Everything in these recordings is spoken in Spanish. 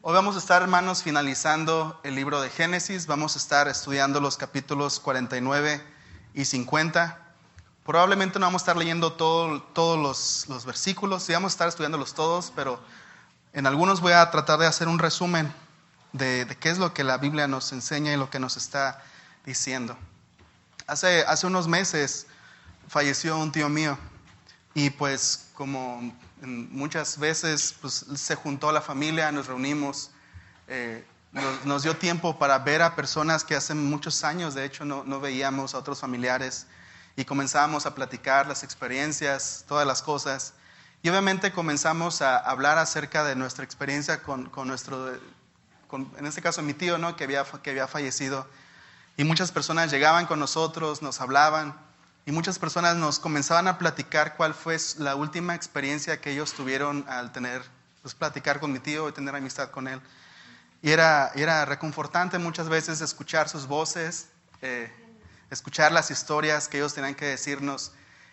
Hoy vamos a estar, hermanos, finalizando el libro de Génesis. Vamos a estar estudiando los capítulos 49 y 50. Probablemente no vamos a estar leyendo todos los versículos, sí vamos a estar estudiándolos todos, pero en algunos voy a tratar de hacer un resumen de qué es lo que la Biblia nos enseña y lo que nos está diciendo. Hace unos meses falleció un tío mío y pues como muchas veces pues, se juntó la familia, nos reunimos, nos dio tiempo para ver a personas que hace muchos años de hecho no veíamos, a otros familiares, y comenzamos a platicar las experiencias, todas las cosas, y obviamente comenzamos a hablar acerca de nuestra experiencia con en este caso mi tío, ¿no? que había fallecido, y muchas personas llegaban con nosotros, nos hablaban, y muchas personas nos comenzaban a platicar cuál fue la última experiencia que ellos tuvieron al pues, platicar con mi tío y tener amistad con él. Y era reconfortante muchas veces escuchar sus voces, escuchar las historias que ellos tenían que decirnos.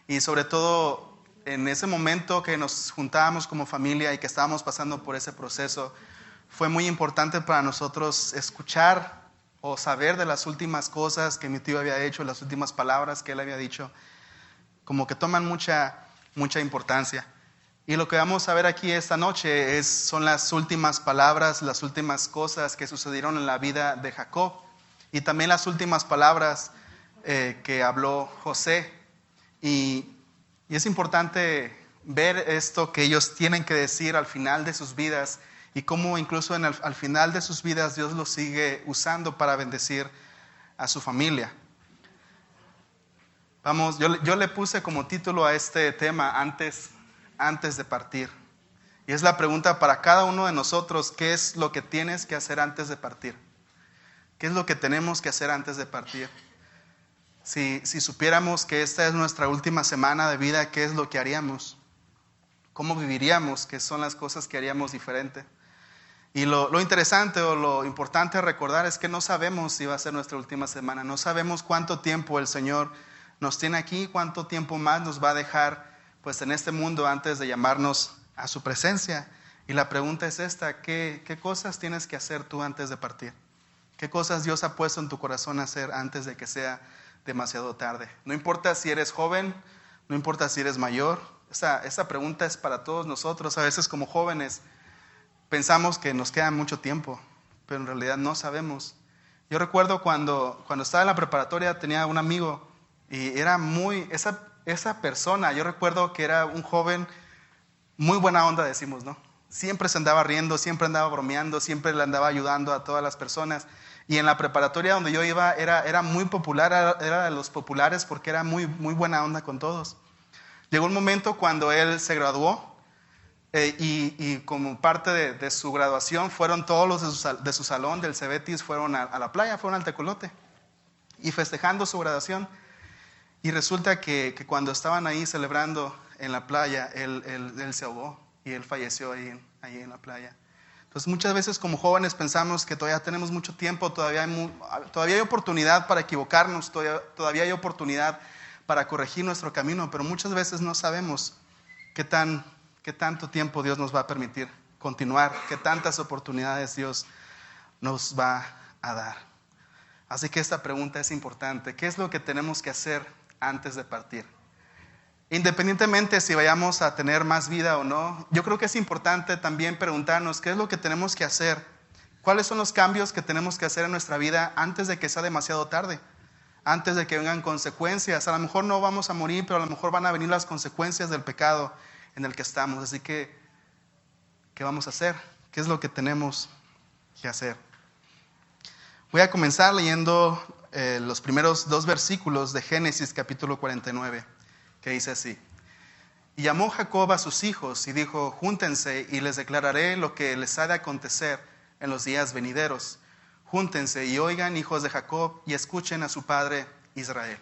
Y sobre todo en ese momento que nos juntábamos como familia y que estábamos pasando por ese proceso, fue muy importante para nosotros escuchar o saber de las últimas cosas que mi tío había hecho, las últimas palabras que él había dicho, como que toman mucha importancia. Y lo que vamos a ver aquí esta noche son las últimas palabras, las últimas cosas que sucedieron en la vida de Jacob, y también las últimas palabras que habló José. Y es importante ver esto que ellos tienen que decir al final de sus vidas, y cómo incluso al final de sus vidas Dios los sigue usando para bendecir a su familia. Vamos, yo le puse como título a este tema antes de partir. Y es la pregunta para cada uno de nosotros: ¿qué es lo que tienes que hacer antes de partir? ¿Qué es lo que tenemos que hacer antes de partir? Si supiéramos que esta es nuestra última semana de vida, ¿qué es lo que haríamos? ¿Cómo viviríamos? ¿Qué son las cosas que haríamos diferente? Y lo interesante o lo importante a recordar es que no sabemos si va a ser nuestra última semana. No sabemos cuánto tiempo el Señor nos tiene aquí, cuánto tiempo más nos va a dejar pues, en este mundo antes de llamarnos a su presencia. Y la pregunta es esta: ¿qué cosas tienes que hacer tú antes de partir? ¿Qué cosas Dios ha puesto en tu corazón a hacer antes de que sea demasiado tarde? No importa si eres joven, no importa si eres mayor. Esa pregunta es para todos nosotros. A veces como jóvenes pensamos que nos queda mucho tiempo, pero en realidad no sabemos. Yo recuerdo cuando estaba en la preparatoria, tenía un amigo y era esa persona, yo recuerdo que era un joven muy buena onda, decimos, ¿no? Siempre se andaba riendo, siempre andaba bromeando, siempre le andaba ayudando a todas las personas. Y en la preparatoria donde yo iba era muy popular, era de los populares porque era muy, muy buena onda con todos. Llegó un momento cuando él se graduó, y como parte de su graduación fueron todos los de su salón del Cebetis, fueron a la playa, fueron al Tecolote y festejando su graduación. Y resulta que cuando estaban ahí celebrando en la playa, él se ahogó y él falleció ahí en la playa. Entonces muchas veces como jóvenes pensamos que todavía tenemos mucho tiempo, todavía hay oportunidad para equivocarnos, todavía hay oportunidad para corregir nuestro camino, pero muchas veces no sabemos qué tanto tiempo Dios nos va a permitir continuar, qué tantas oportunidades Dios nos va a dar. Así que esta pregunta es importante: ¿qué es lo que tenemos que hacer antes de partir? Independientemente si vayamos a tener más vida o no, yo creo que es importante también preguntarnos qué es lo que tenemos que hacer, cuáles son los cambios que tenemos que hacer en nuestra vida antes de que sea demasiado tarde, antes de que vengan consecuencias. A lo mejor no vamos a morir, pero a lo mejor van a venir las consecuencias del pecado en el que estamos. Así que, ¿qué vamos a hacer? ¿Qué es lo que tenemos que hacer? Voy a comenzar leyendo los primeros 2 versículos de Génesis capítulo 49, que dice así: Y llamó Jacob a sus hijos y dijo: Júntense y les declararé lo que les ha de acontecer en los días venideros. Júntense y oigan, hijos de Jacob, y escuchen a su padre Israel.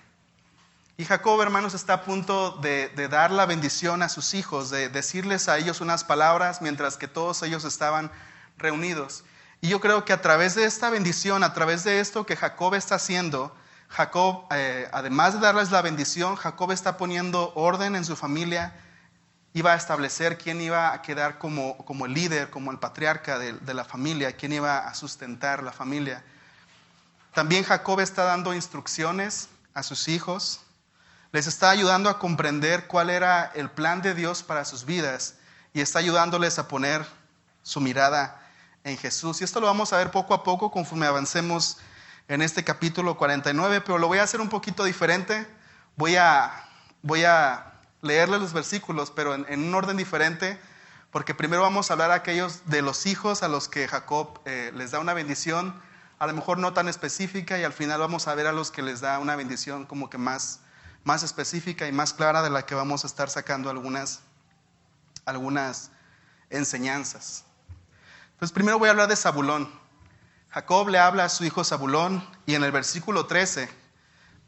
Y Jacob, hermanos, está a punto de dar la bendición a sus hijos, de decirles a ellos unas palabras mientras que todos ellos estaban reunidos. Y yo creo que a través de esta bendición, a través de esto que Jacob está haciendo, Jacob, además de darles la bendición, Jacob está poniendo orden en su familia iba a establecer, quién iba a quedar como el líder, como el patriarca de la familia, quién iba a sustentar la familia. También Jacob está dando instrucciones a sus hijos, les está ayudando a comprender cuál era el plan de Dios para sus vidas y está ayudándoles a poner su mirada en Jesús. Y esto lo vamos a ver poco a poco conforme avancemos en este capítulo 49, pero lo voy a hacer un poquito diferente. Voy a leerles los versículos, pero en un orden diferente, porque primero vamos a hablar a aquellos de los hijos a los que Jacob les da una bendición, a lo mejor no tan específica, y al final vamos a ver a los que les da una bendición como que más específica y más clara, de la que vamos a estar sacando algunas enseñanzas. Entonces primero voy a hablar de Zabulón. Jacob le habla a su hijo Zabulón y en el versículo 13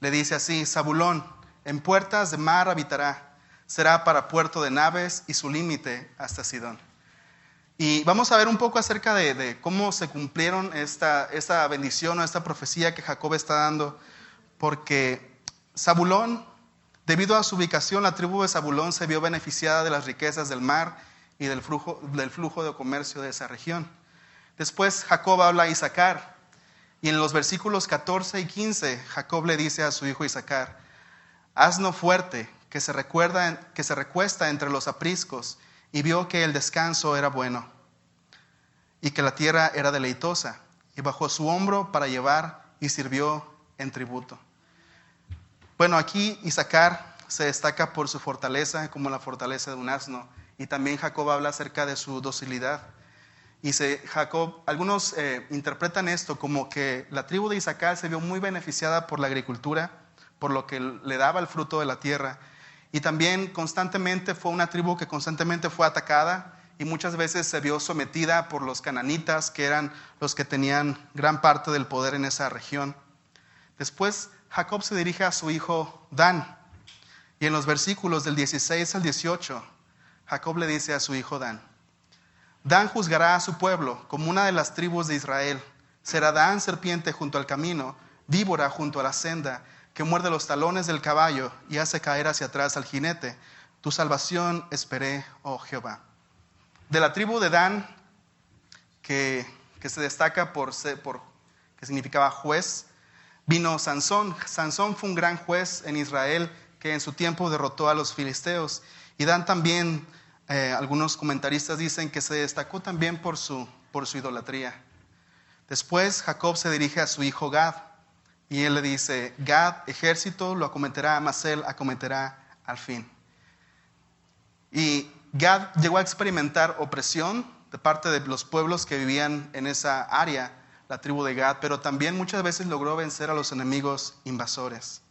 le dice así: Zabulón, en puertas de mar habitará, será para puerto de naves y su límite hasta Sidón. Y vamos a ver un poco acerca de cómo se cumplieron esta bendición o esta profecía que Jacob está dando, porque Zabulón, debido a su ubicación, la tribu de Zabulón se vio beneficiada de las riquezas del mar y del flujo de comercio de esa región. Después Jacob habla a Isaacar, y en los versículos 14 y 15 Jacob le dice a su hijo Isaacar: asno fuerte que se recuesta entre los apriscos, y vio que el descanso era bueno y que la tierra era deleitosa, y bajó su hombro para llevar y sirvió en tributo. Bueno, aquí Isaacar se destaca por su fortaleza, como la fortaleza de un asno, y también Jacob habla acerca de su docilidad. Y algunos interpretan esto como que la tribu de Isaacar se vio muy beneficiada por la agricultura, por lo que le daba el fruto de la tierra, y también constantemente fue una tribu que constantemente fue atacada y muchas veces se vio sometida por los cananitas, que eran los que tenían gran parte del poder en esa región. Después Jacob se dirige a su hijo Dan, y en los versículos del 16 al 18 Jacob le dice a su hijo Dan: Dan juzgará a su pueblo como una de las tribus de Israel. Será Dan serpiente junto al camino, víbora junto a la senda, que muerde los talones del caballo y hace caer hacia atrás al jinete. Tu salvación esperé, oh Jehová. De la tribu de Dan, que se destaca que significaba juez, vino Sansón. Sansón fue un gran juez en Israel que en su tiempo derrotó a los filisteos. Y Dan también, algunos comentaristas dicen que se destacó también por su idolatría. Después Jacob se dirige a su hijo Gad, y él le dice: Gad, ejército, lo acometerá, Amasel acometerá al fin. Y Gad llegó a experimentar opresión de parte de los pueblos que vivían en esa área, la tribu de Gad, pero también muchas veces logró vencer a los enemigos invasores.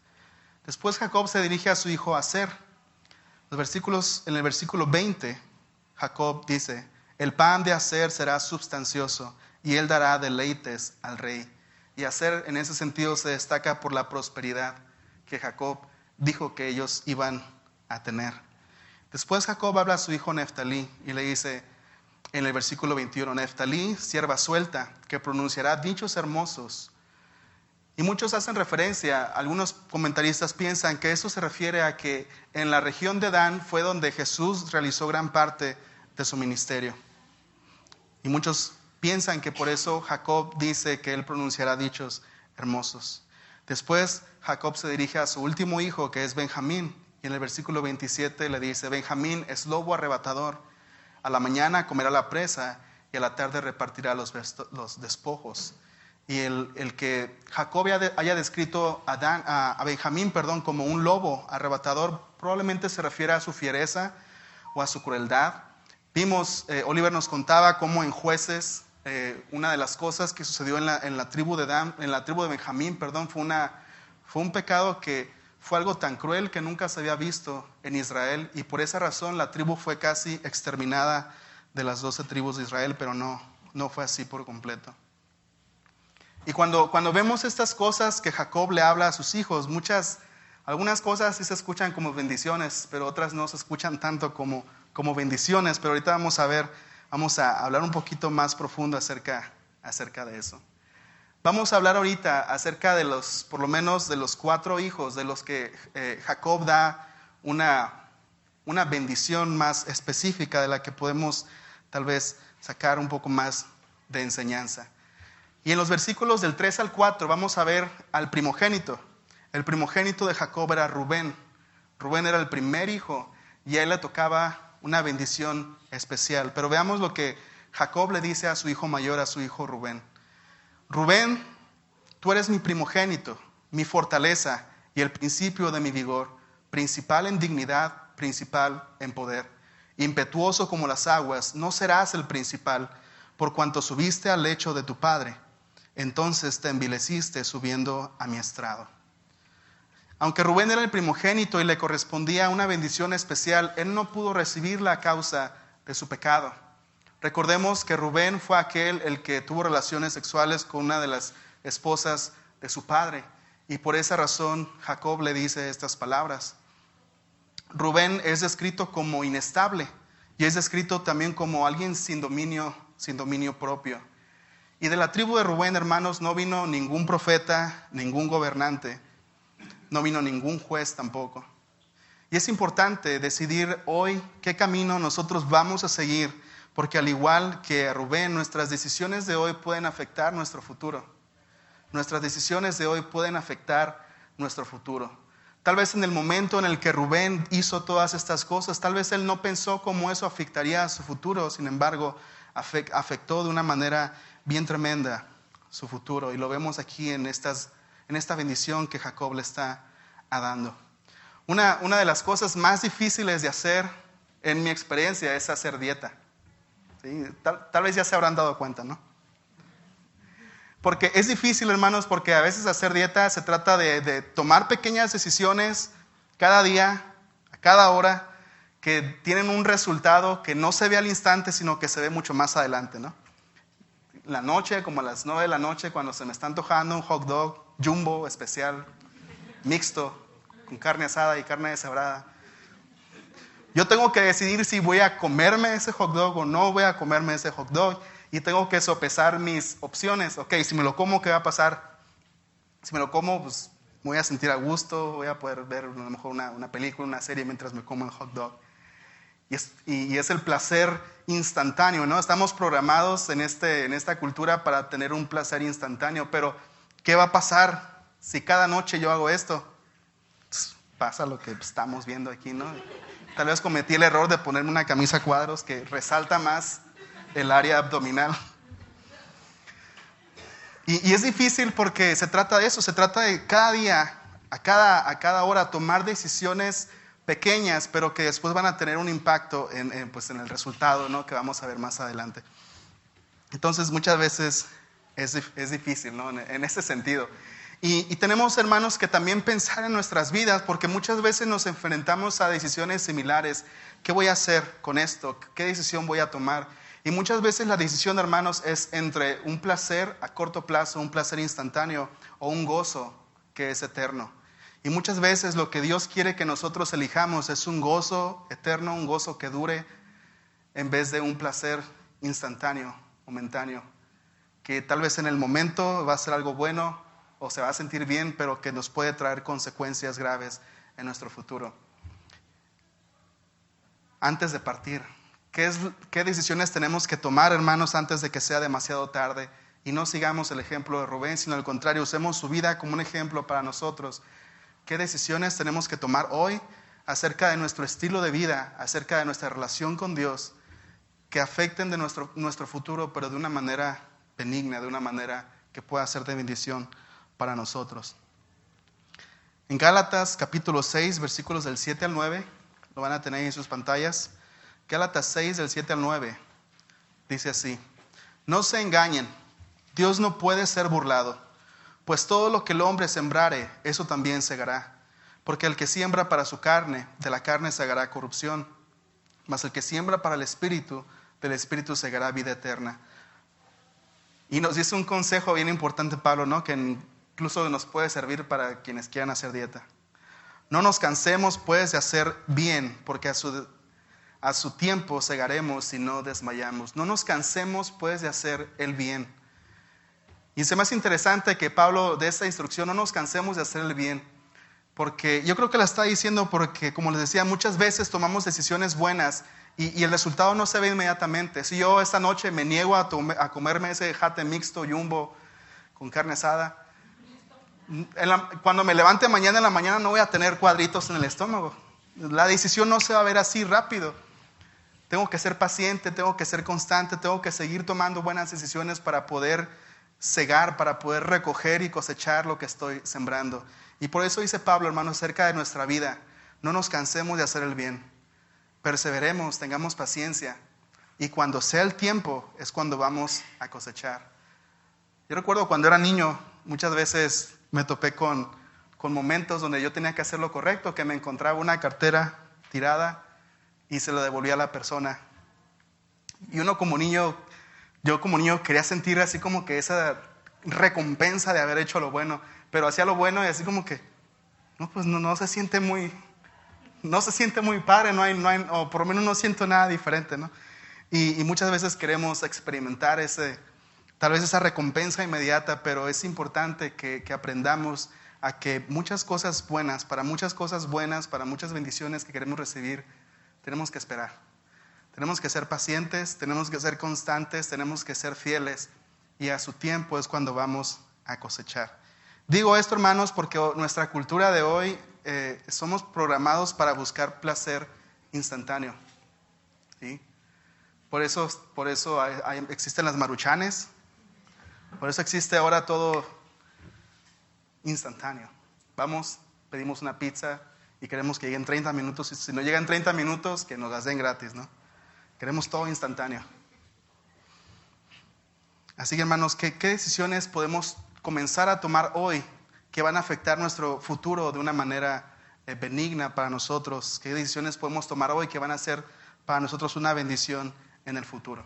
Después Jacob se dirige a su hijo Aser. En el versículo 20, Jacob dice: el pan de Aser será substancioso y él dará deleites al rey. Y Aser en ese sentido se destaca por la prosperidad que Jacob dijo que ellos iban a tener. Después Jacob habla a su hijo Neftalí y le dice en el versículo 21: Neftalí, sierva suelta, que pronunciará dichos hermosos. Y muchos hacen referencia, algunos comentaristas piensan que eso se refiere a que en la región de Dan fue donde Jesús realizó gran parte de su ministerio. Y muchos piensan que por eso Jacob dice que él pronunciará dichos hermosos. Después Jacob se dirige a su último hijo, que es Benjamín, y en el versículo 27 le dice: Benjamín es lobo arrebatador, a la mañana comerá la presa y a la tarde repartirá los despojos. Y el que Jacob haya descrito a Benjamín como un lobo arrebatador, probablemente se refiere a su fiereza o a su crueldad. Vimos, Oliver nos contaba cómo en Jueces, una de las cosas que sucedió en la tribu de Benjamín, fue un pecado que fue algo tan cruel que nunca se había visto en Israel, y por esa razón la tribu fue casi exterminada de las 12 tribus de Israel, pero no fue así por completo. Y cuando vemos estas cosas que Jacob le habla a sus hijos, algunas cosas sí se escuchan como bendiciones, pero otras no se escuchan tanto como bendiciones. Pero ahorita vamos a hablar un poquito más profundo acerca de eso. Vamos a hablar ahorita acerca por lo menos de los 4 hijos de los que Jacob da una una bendición más específica de la que podemos tal vez sacar un poco más de enseñanza. Y en los versículos del 3 al 4 vamos a ver al primogénito. El primogénito de Jacob era Rubén. Rubén era el primer hijo y a él le tocaba una bendición especial. Pero veamos lo que Jacob le dice a su hijo mayor, a su hijo Rubén. Rubén, tú eres mi primogénito, mi fortaleza y el principio de mi vigor, principal en dignidad, principal en poder. Impetuoso como las aguas, no serás el principal, por cuanto subiste al lecho de tu padre. Entonces te envileciste subiendo a mi estrado. Aunque Rubén era el primogénito y le correspondía una bendición especial, él no pudo recibirla a causa de su pecado. Recordemos que Rubén fue aquel el que tuvo relaciones sexuales con una de las esposas de su padre. Y por esa razón Jacob le dice estas palabras. Rubén es descrito como inestable y es descrito también como alguien sin dominio propio. Y de la tribu de Rubén, hermanos, no vino ningún profeta, ningún gobernante, no vino ningún juez tampoco. Y es importante decidir hoy qué camino nosotros vamos a seguir, porque al igual que a Rubén, nuestras decisiones de hoy pueden afectar nuestro futuro. Nuestras decisiones de hoy pueden afectar nuestro futuro. Tal vez en el momento en el que Rubén hizo todas estas cosas, tal vez él no pensó cómo eso afectaría a su futuro, sin embargo, afectó de una manera bien tremenda su futuro. Y lo vemos aquí en esta bendición que Jacob le está dando. Una de las cosas más difíciles de hacer, en mi experiencia, es hacer dieta. ¿Sí? Tal vez ya se habrán dado cuenta, ¿no? Porque es difícil, hermanos, porque a veces hacer dieta se trata de tomar pequeñas decisiones cada día, a cada hora, que tienen un resultado que no se ve al instante, sino que se ve mucho más adelante, ¿no? La noche, como a las 9 de la noche, cuando se me está antojando un hot dog jumbo especial, mixto, con carne asada y carne deshebrada. Yo tengo que decidir si voy a comerme ese hot dog o no voy a comerme ese hot dog. Y tengo que sopesar mis opciones. Ok, si me lo como, ¿qué va a pasar? Si me lo como, pues me voy a sentir a gusto, voy a poder ver a lo mejor una película, una serie mientras me como el hot dog. Y es el placer instantáneo, ¿no? Estamos programados en esta cultura para tener un placer instantáneo, pero ¿qué va a pasar si cada noche yo hago esto? Pues, pasa lo que estamos viendo aquí, ¿no? Tal vez cometí el error de ponerme una camisa a cuadros que resalta más el área abdominal. Y es difícil porque se trata de eso, se trata de cada día, a cada hora, tomar decisiones pequeñas, pero que después van a tener un impacto en el resultado, ¿no? Que vamos a ver más adelante. Entonces muchas veces es difícil, ¿no? En ese sentido. Y tenemos, hermanos, que también pensar en nuestras vidas, porque muchas veces nos enfrentamos a decisiones similares. ¿Qué voy a hacer con esto? ¿Qué decisión voy a tomar? Y muchas veces la decisión, hermanos, es entre un placer a corto plazo, un placer instantáneo, o un gozo que es eterno. Y muchas veces lo que Dios quiere que nosotros elijamos es un gozo eterno, un gozo que dure, en vez de un placer instantáneo, momentáneo, que tal vez en el momento va a ser algo bueno o se va a sentir bien, pero que nos puede traer consecuencias graves en nuestro futuro. Antes de partir, ¿qué decisiones tenemos que tomar, hermanos, antes de que sea demasiado tarde? Y no sigamos el ejemplo de Rubén, sino al contrario, usemos su vida como un ejemplo para nosotros. ¿Qué decisiones tenemos que tomar hoy acerca de nuestro estilo de vida, acerca de nuestra relación con Dios, que afecten de nuestro futuro, pero de una manera benigna, de una manera que pueda ser de bendición para nosotros? En Gálatas capítulo 6, versículos del 7 al 9, lo van a tener en sus pantallas. Gálatas 6, del 7 al 9, dice así: No se engañen, Dios no puede ser burlado. Pues todo lo que el hombre sembrare, eso también segará. Porque el que siembra para su carne, de la carne segará corrupción. Mas el que siembra para el Espíritu, del Espíritu segará vida eterna. Y nos dice un consejo bien importante Pablo, ¿no? Que incluso nos puede servir para quienes quieran hacer dieta. No nos cansemos pues de hacer bien, porque a su tiempo segaremos y no desmayamos. No nos cansemos pues de hacer el bien. Y es más interesante que Pablo de esta instrucción: no nos cansemos de hacer el bien, Porque yo creo que la está diciendo porque, como les decía, muchas veces tomamos decisiones buenas y el resultado no se ve inmediatamente. Si yo esta noche me niego a comerme ese jate mixto Jumbo con carne asada, cuando me levante mañana en la mañana no voy a tener cuadritos en el estómago. La decisión no se va a ver así rápido. Tengo que ser paciente, tengo que ser constante, tengo que seguir tomando buenas decisiones para poder segar, para poder recoger y cosechar lo que estoy sembrando. Y por eso dice Pablo, hermanos, acerca de nuestra vida, no nos cansemos de hacer el bien. Perseveremos, tengamos paciencia. Y cuando sea el tiempo es cuando vamos a cosechar. Yo recuerdo cuando era niño, muchas veces me topé con momentos donde yo tenía que hacer lo correcto, que me encontraba una cartera tirada y se lo devolvía a la persona. Y uno como niño, yo como niño quería sentir así como que esa recompensa de haber hecho lo bueno, pero hacía lo bueno y así como que, no se siente muy padre, o por lo menos no siento nada diferente, ¿no? Y muchas veces queremos experimentar tal vez esa recompensa inmediata, pero es importante que aprendamos a que muchas cosas buenas, para muchas bendiciones que queremos recibir, tenemos que esperar. Tenemos que ser pacientes, tenemos que ser constantes, tenemos que ser fieles, y a su tiempo es cuando vamos a cosechar. Digo esto, hermanos, porque nuestra cultura de hoy somos programados para buscar placer instantáneo, ¿sí? Por eso existen las maruchanes, por eso existe ahora todo instantáneo. Vamos, pedimos una pizza y queremos que llegue en 30 minutos, y si no llega en 30 minutos, que nos las den gratis, ¿no? Queremos todo instantáneo. Así que, hermanos, ¿qué decisiones podemos comenzar a tomar hoy que van a afectar nuestro futuro de una manera benigna para nosotros? ¿Qué decisiones podemos tomar hoy que van a ser para nosotros una bendición en el futuro?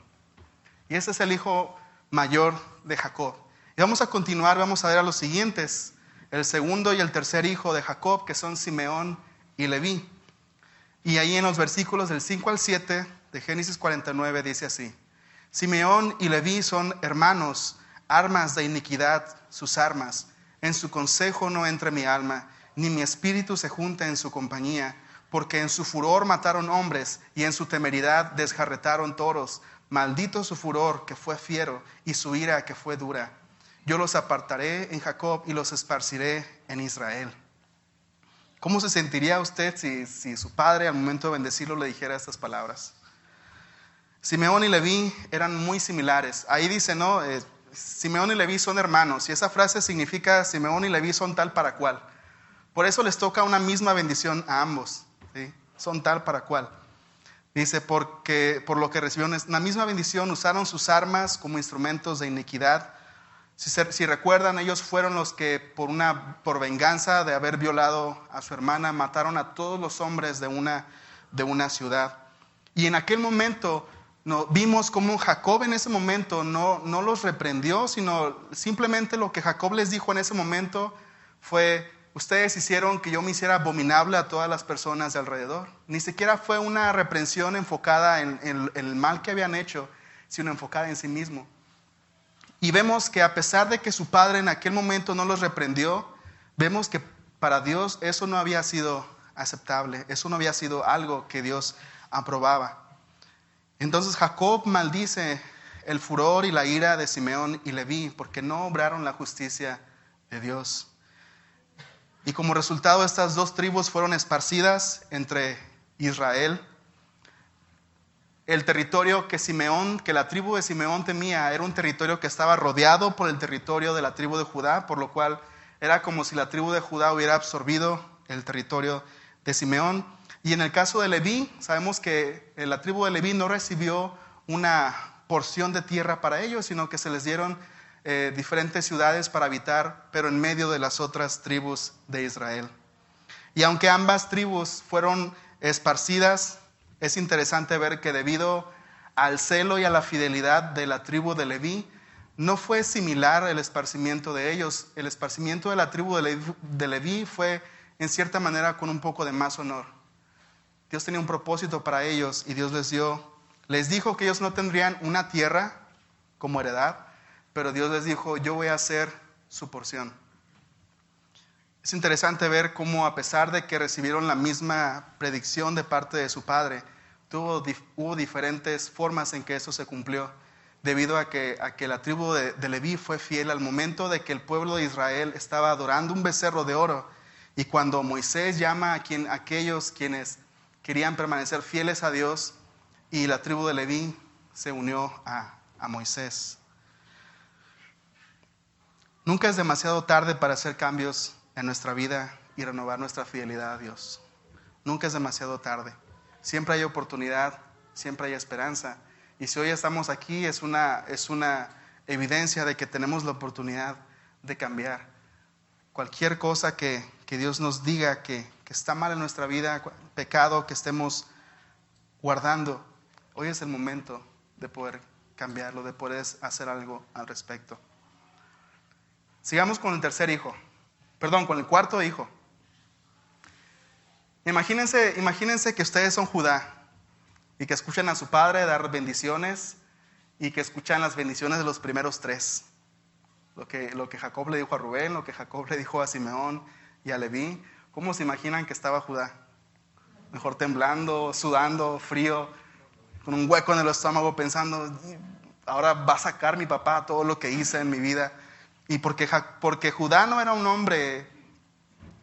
Y ese es el hijo mayor de Jacob. Y vamos a continuar, vamos a ver a los siguientes, el segundo y el tercer hijo de Jacob, que son Simeón y Leví. Y ahí en los versículos del 5 al 7 de Génesis 49 dice así: Simeón y Leví son hermanos, armas de iniquidad sus armas. En su consejo no entre mi alma, ni mi espíritu se junta en su compañía, porque en su furor mataron hombres, y en su temeridad desjarretaron toros. Maldito su furor, que fue fiero, y su ira, que fue dura. Yo los apartaré en Jacob y los esparciré en Israel. ¿Cómo se sentiría usted si su padre al momento de bendecirlo le dijera estas palabras? Simeón y Leví eran muy similares. Ahí dice, ¿no? Simeón y Leví son hermanos, y esa frase significa Simeón y Leví son tal para cual. Por eso les toca una misma bendición a ambos, ¿sí? Son tal para cual. Dice, porque por lo que recibieron la misma bendición, usaron sus armas como instrumentos de iniquidad. Si recuerdan, ellos fueron los que por venganza de haber violado a su hermana, mataron a todos los hombres de una ciudad. Y en aquel momento vimos como Jacob en ese momento no los reprendió, sino simplemente lo que Jacob les dijo en ese momento fue: ustedes hicieron que yo me hiciera abominable a todas las personas de alrededor. Ni siquiera fue una reprensión enfocada en el mal que habían hecho, sino enfocada en sí mismo. Y vemos que a pesar de que su padre en aquel momento no los reprendió, vemos que para Dios eso no había sido aceptable, eso no había sido algo que Dios aprobaba. Entonces Jacob maldice el furor y la ira de Simeón y Leví porque no obraron la justicia de Dios. Y como resultado, estas dos tribus fueron esparcidas entre Israel. El territorio que la tribu de Simeón temía era un territorio que estaba rodeado por el territorio de la tribu de Judá, por lo cual era como si la tribu de Judá hubiera absorbido el territorio de Simeón. Y en el caso de Leví, sabemos que la tribu de Leví no recibió una porción de tierra para ellos, sino que se les dieron diferentes ciudades para habitar, pero en medio de las otras tribus de Israel. Y aunque ambas tribus fueron esparcidas, es interesante ver que debido al celo y a la fidelidad de la tribu de Leví, no fue similar el esparcimiento de ellos. El esparcimiento de la tribu de Leví fue en cierta manera con un poco de más honor. Dios tenía un propósito para ellos y Dios les dijo que ellos no tendrían una tierra como heredad, pero Dios les dijo: yo voy a hacer su porción. Es interesante ver cómo, a pesar de que recibieron la misma predicción de parte de su padre, hubo diferentes formas en que eso se cumplió, debido a que la tribu de Leví fue fiel al momento de que el pueblo de Israel estaba adorando un becerro de oro. Y cuando Moisés llama a aquellos quienes querían permanecer fieles a Dios, y la tribu de Leví se unió a Moisés. Nunca es demasiado tarde para hacer cambios en nuestra vida y renovar nuestra fidelidad a Dios. Nunca es demasiado tarde. Siempre hay oportunidad, siempre hay esperanza. Y si hoy estamos aquí es una evidencia de que tenemos la oportunidad de cambiar. Cualquier cosa que Dios nos diga que está mal en nuestra vida, pecado que estemos guardando, hoy es el momento de poder cambiarlo, de poder hacer algo al respecto. Sigamos con el con el cuarto hijo. Imagínense que ustedes son Judá y que escuchan a su padre dar bendiciones y que escuchan las bendiciones de los primeros tres. Lo que Jacob le dijo a Rubén, lo que Jacob le dijo a Simeón y a Leví. ¿Cómo se imaginan que estaba Judá? Mejor temblando, sudando, frío, con un hueco en el estómago pensando, ahora va a sacar mi papá todo lo que hice en mi vida. Y porque Judá no era un hombre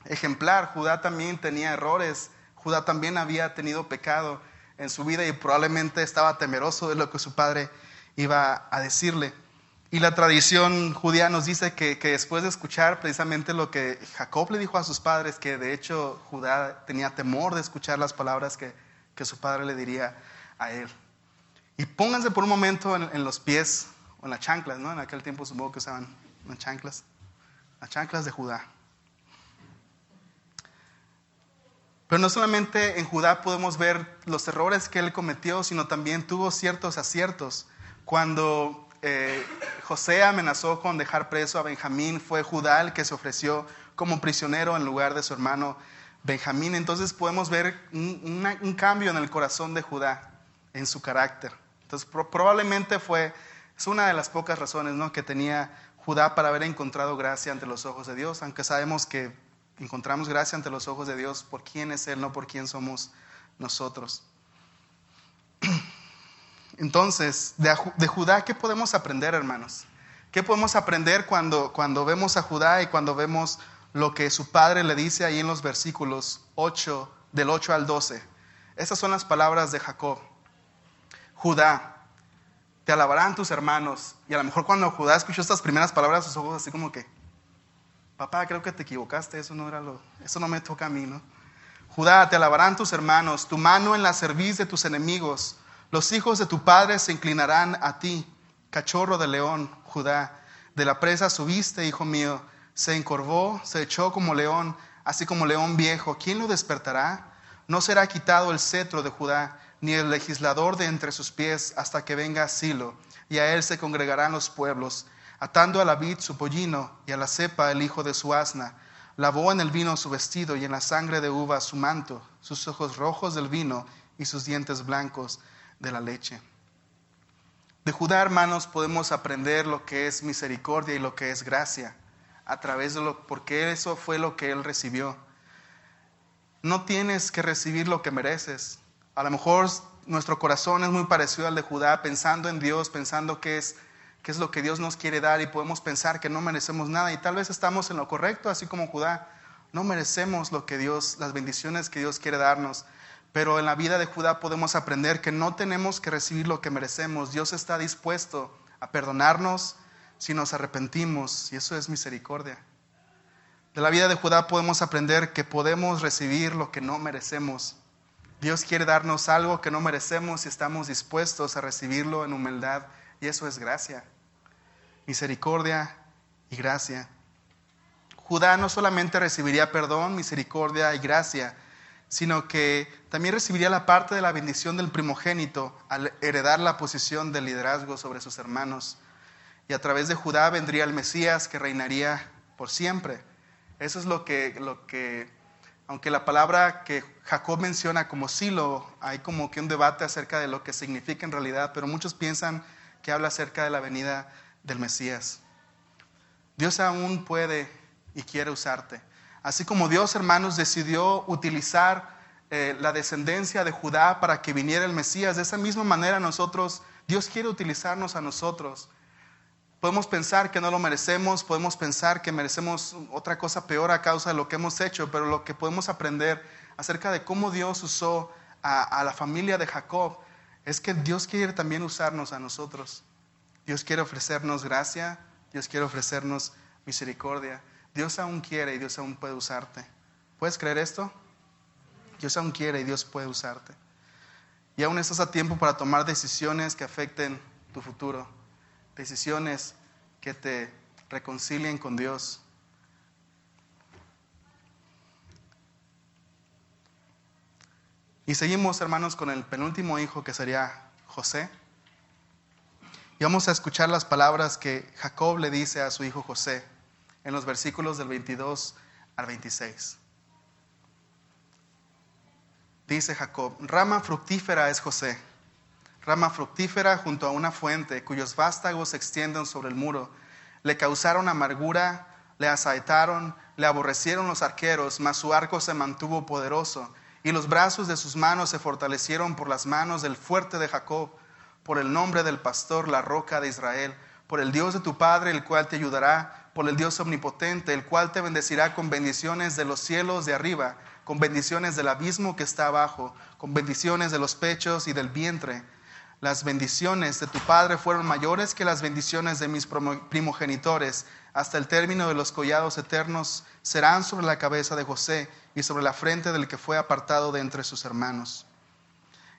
ejemplar, Judá también tenía errores, Judá también había tenido pecado en su vida y probablemente estaba temeroso de lo que su padre iba a decirle. Y la tradición judía nos dice que después de escuchar precisamente lo que Jacob le dijo a sus padres, que de hecho Judá tenía temor de escuchar las palabras que su padre le diría a él. Y pónganse por un momento en los pies o en las chanclas, ¿no? En aquel tiempo supongo que usaban las chanclas de Judá. Pero no solamente en Judá podemos ver los errores que él cometió, sino también tuvo ciertos aciertos. Cuando José amenazó con dejar preso a Benjamín, fue Judá el que se ofreció como prisionero en lugar de su hermano Benjamín. Entonces podemos ver un cambio en el corazón de Judá, en su carácter. Entonces probablemente es una de las pocas razones, ¿no?, que tenía Judá para haber encontrado gracia ante los ojos de Dios, aunque sabemos que encontramos gracia ante los ojos de Dios por quién es Él, no por quién somos nosotros. Entonces, de Judá, ¿qué podemos aprender, hermanos? ¿Qué podemos aprender cuando vemos a Judá y cuando vemos lo que su padre le dice ahí en los versículos 8, del 8 al 12? Esas son las palabras de Jacob. Judá, te alabarán tus hermanos. Y a lo mejor cuando Judá escuchó estas primeras palabras, sus ojos así como que, papá, creo que te equivocaste, eso no me toca a mí, ¿no? Judá, te alabarán tus hermanos, tu mano en la cerviz de tus enemigos. Los hijos de tu padre se inclinarán a ti. Cachorro de león, Judá, de la presa subiste, hijo mío. Se encorvó, se echó como león, así como león viejo. ¿Quién lo despertará? No será quitado el cetro de Judá, ni el legislador de entre sus pies, hasta que venga Silo, y a él se congregarán los pueblos. Atando a la vid su pollino, y a la cepa el hijo de su asna. Lavó en el vino su vestido, y en la sangre de uva su manto, sus ojos rojos del vino, y sus dientes blancos de la leche. De Judá, hermanos, podemos aprender lo que es misericordia y lo que es gracia, a través de porque eso fue lo que él recibió. No tienes que recibir lo que mereces. A lo mejor nuestro corazón es muy parecido al de Judá, pensando en Dios, pensando qué es lo que Dios nos quiere dar, y podemos pensar que no merecemos nada, y tal vez estamos en lo correcto, así como Judá. No merecemos las bendiciones que Dios quiere darnos. Pero en la vida de Judá podemos aprender que no tenemos que recibir lo que merecemos. Dios está dispuesto a perdonarnos si nos arrepentimos, y eso es misericordia. De la vida de Judá podemos aprender que podemos recibir lo que no merecemos. Dios quiere darnos algo que no merecemos y estamos dispuestos a recibirlo en humildad, y eso es gracia, misericordia y gracia. Judá no solamente recibiría perdón, misericordia y gracia, sino que también recibiría la parte de la bendición del primogénito al heredar la posición de liderazgo sobre sus hermanos. Y a través de Judá vendría el Mesías, que reinaría por siempre. Eso es lo que aunque la palabra que Jacob menciona como Silo, hay como que un debate acerca de lo que significa en realidad, pero muchos piensan que habla acerca de la venida del Mesías. Dios aún puede y quiere usarte. Así como Dios, hermanos, decidió utilizar la descendencia de Judá para que viniera el Mesías, de esa misma manera Dios quiere utilizarnos a nosotros. Podemos pensar que no lo merecemos, podemos pensar que merecemos otra cosa peor a causa de lo que hemos hecho, pero lo que podemos aprender acerca de cómo Dios usó a la familia de Jacob es que Dios quiere también usarnos a nosotros. Dios quiere ofrecernos gracia, Dios quiere ofrecernos misericordia. Dios aún quiere y Dios aún puede usarte. ¿Puedes creer esto? Dios aún quiere y Dios puede usarte. Y aún estás a tiempo para tomar decisiones que afecten tu futuro. Decisiones que te reconcilien con Dios. Y seguimos, hermanos, con el penúltimo hijo, que sería José. Y vamos a escuchar las palabras que Jacob le dice a su hijo José en los versículos del 22 al 26. Dice Jacob: rama fructífera es José, rama fructífera junto a una fuente, cuyos vástagos se extienden sobre el muro. Le causaron amargura, le asaetaron, le aborrecieron los arqueros, mas su arco se mantuvo poderoso, y los brazos de sus manos se fortalecieron por las manos del fuerte de Jacob, por el nombre del pastor, la roca de Israel, por el Dios de tu padre, el cual te ayudará, por el Dios omnipotente, el cual te bendecirá con bendiciones de los cielos de arriba, con bendiciones del abismo que está abajo, con bendiciones de los pechos y del vientre. Las bendiciones de tu padre fueron mayores que las bendiciones de mis primogenitores. Hasta el término de los collados eternos serán sobre la cabeza de José y sobre la frente del que fue apartado de entre sus hermanos.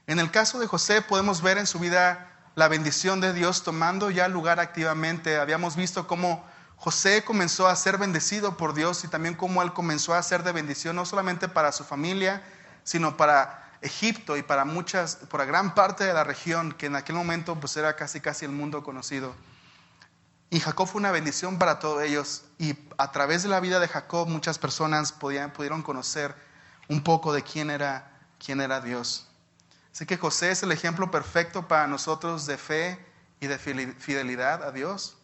En el caso de José podemos ver en su vida la bendición de Dios tomando ya lugar activamente. Habíamos visto cómo José comenzó a ser bendecido por Dios y también cómo él comenzó a ser de bendición no solamente para su familia, sino para Egipto y para gran parte de la región, que en aquel momento pues era casi el mundo conocido. Y Jacob fue una bendición para todos ellos, y a través de la vida de Jacob muchas personas pudieron conocer un poco de quién era Dios. Así que José es el ejemplo perfecto para nosotros de fe y de fidelidad a Dios,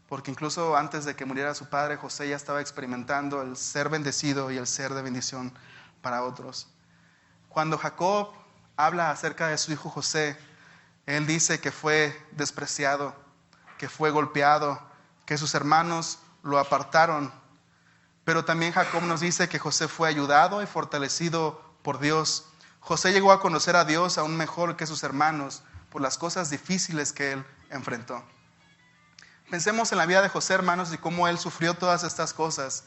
porque incluso antes de que muriera su padre, José ya estaba experimentando el ser bendecido y el ser de bendición para otros. Cuando Jacob habla acerca de su hijo José, él dice que fue despreciado, que fue golpeado, que sus hermanos lo apartaron. Pero también Jacob nos dice que José fue ayudado y fortalecido por Dios. José llegó a conocer a Dios aún mejor que sus hermanos por las cosas difíciles que él enfrentó. Pensemos en la vida de José, hermanos, y cómo él sufrió todas estas cosas.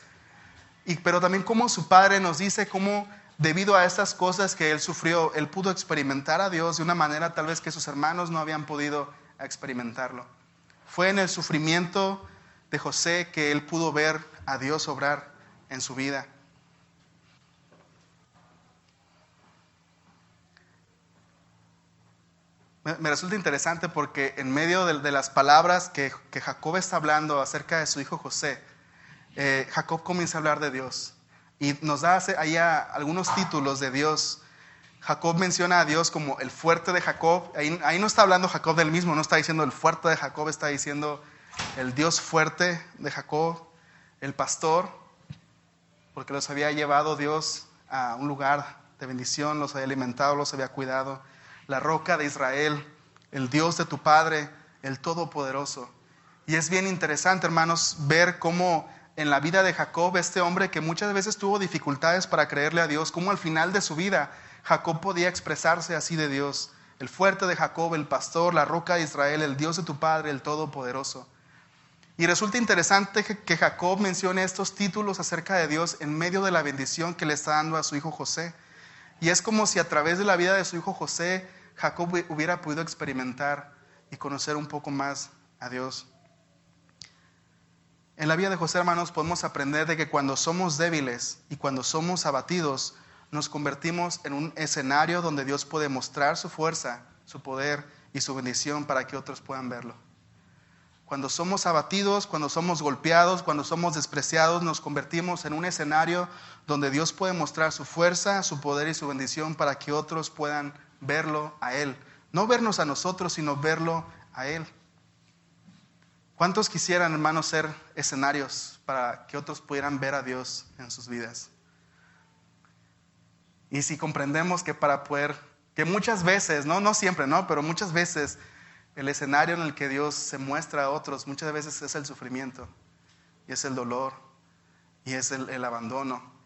Pero también cómo su padre nos dice cómo, debido a estas cosas que él sufrió, él pudo experimentar a Dios de una manera tal vez que sus hermanos no habían podido experimentarlo. Fue en el sufrimiento de José que él pudo ver a Dios obrar en su vida. Me resulta interesante porque en medio de las palabras que Jacob está hablando acerca de su hijo José, Jacob comienza a hablar de Dios y nos da ahí algunos títulos de Dios. Jacob menciona a Dios como el fuerte de Jacob. Ahí no está hablando Jacob del mismo, no está diciendo el fuerte de Jacob, está diciendo el Dios fuerte de Jacob, el pastor, porque los había llevado Dios a un lugar de bendición, los había alimentado, los había cuidado. La roca de Israel, el Dios de tu padre, el Todopoderoso. Y es bien interesante, hermanos, ver cómo en la vida de Jacob, este hombre que muchas veces tuvo dificultades para creerle a Dios, cómo al final de su vida Jacob podía expresarse así de Dios. El fuerte de Jacob, el pastor, la roca de Israel, el Dios de tu padre, el Todopoderoso. Y resulta interesante que Jacob mencione estos títulos acerca de Dios en medio de la bendición que le está dando a su hijo José. Y es como si a través de la vida de su hijo José, Jacob hubiera podido experimentar y conocer un poco más a Dios. En la vida de José, hermanos, podemos aprender de que cuando somos débiles y cuando somos abatidos, nos convertimos en un escenario donde Dios puede mostrar su fuerza, su poder y su bendición para que otros puedan verlo. Cuando somos abatidos, cuando somos golpeados, cuando somos despreciados, nos convertimos en un escenario donde Dios puede mostrar su fuerza, su poder y su bendición para que otros puedan verlo a Él. No vernos a nosotros, sino verlo a Él. ¿Cuántos quisieran, hermanos, ser escenarios para que otros pudieran ver a Dios en sus vidas? Y si comprendemos que para poder, que muchas veces, no siempre, pero muchas veces el escenario en el que Dios se muestra a otros, muchas veces es el sufrimiento, y es el dolor, y es el abandono.